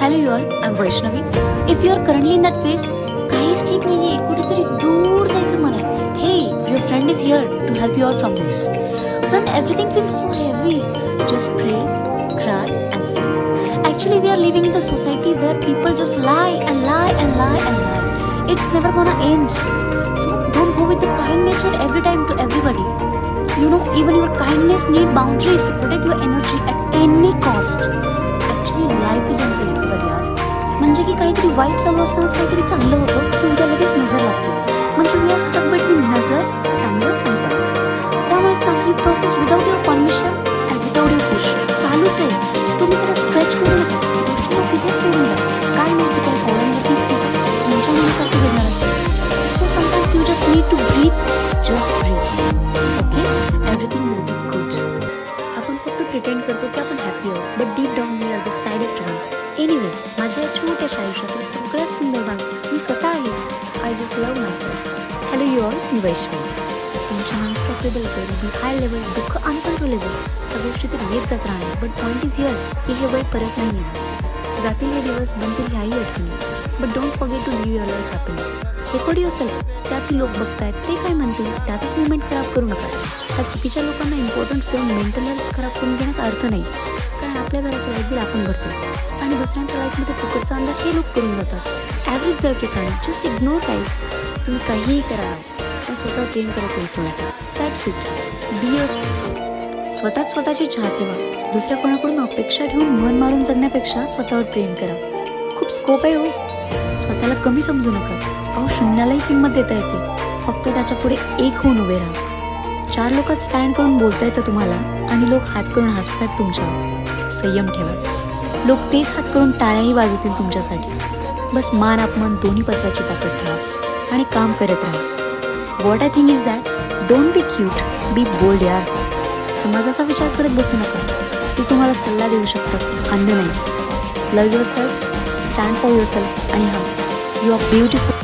Hello you all, I'm Vaishnavi. If you are currently in that phase, काहीच ठीक नाहीये, कुठेतरी दूर जायचं मन आहे. Hey, your friend is here to help you out from this. When everything feels so heavy, just pray, cry and sleep. Actually, we are living in the society where people just lie and lie and lie and lie. It's never gonna end. So don't go with the kind nature every time to everybody. You know, even your kindness need boundaries to protect your energy at any cost. Actually, life is unpredictable यार. म्हणजे की काहीतरी वाईट चालू असतानाच काहीतरी चांगलं होतं की उद्या लगेच नजर लागते. म्हणजे वी आर स्टक बिटवीन नजर, चांगलं आणि वाईट. त्यामुळेच ना ही process without your permission and without your push चालूच आहे. सो तुम्ही त्याला स्ट्रेच करू नका. गोष्टीला तिथेच सोडून द्या. काय माहिती काय फॉलोइंगवरतीच तुमच्या मनासारखं घडणार असेल. So sometimes you just need to breathe. Just breathe. Okay, everything will be good. आपण फक्त प्रिटेंड करतो की आपण हॅपी आहोत, but deep down we are the saddest one. Anyways, माझ्या या छोट्याशा आयुष्यातील सगळ्यात सुंदर भाग मी स्वतः आहे. I just love my self. Hello you all, me Vaishnavi. Tension unstoppable करू बी हाय लेवल, दुःख अनकंट्रोलेबल, त्या गोष्टी तर येत जात राहणार. बट पॉईंट इज हिअर की हे वय परत नाही येणार. जातील हे दिवस, बनतील ह्याही अडचणी. But don't forget to live your life happily. Record yourself. त्यातही लोक बघतायत, ते काय म्हणतील त्यातच मुवमेंट खराब करू नका. त्या चुकीच्या लोकांना इम्पॉर्टन्स देऊन मेंटल हेल्थ खराब करून घेण्यात अर्थ नाही. कारण आपल्या घराचं लाईफ बिल आपण भरतो आणि दुसऱ्यांच्या लाईफमध्ये फुकटचा अंदाज हे लोक करून जातात. ॲव्हरेज जळके प्राणी. Just ignore guys. तुम्ही काहीही करा, पण स्वतः प्रेम करायचं विसरू नका. That's it. Be your. स्वतःची चाहते व्हा. दुसऱ्या कोणाकडून अपेक्षा ठेवून मन मारून जगण्यापेक्षा स्वतःवर प्रेम करा. खूप स्कोप आहे हो. स्वतःला कमी समजू नका. अहो, शून्यालाही किंमत देता येते. फक्त त्याच्या पुढे एक होऊन उभे राहा. 4 लोकात स्टँड करून बोलता येतं तुम्हाला आणि लोक हात करून हसतात तुमच्यावर. संयम ठेवा. लोक तेच हात करून टाळ्याही वाजवतील तुमच्यासाठी. बस मान अपमान दोन्ही पचवायची ताकद ठेवा आणि काम करत राहा. What I think is that don't be cute, be bold यार. समाजाचा विचार करत बसू नका. ते तुम्हाला सल्ला देऊ शकतात, अन्न नाही. Love your self, stand for your self आणि हा, यू आर ब्युटिफुल.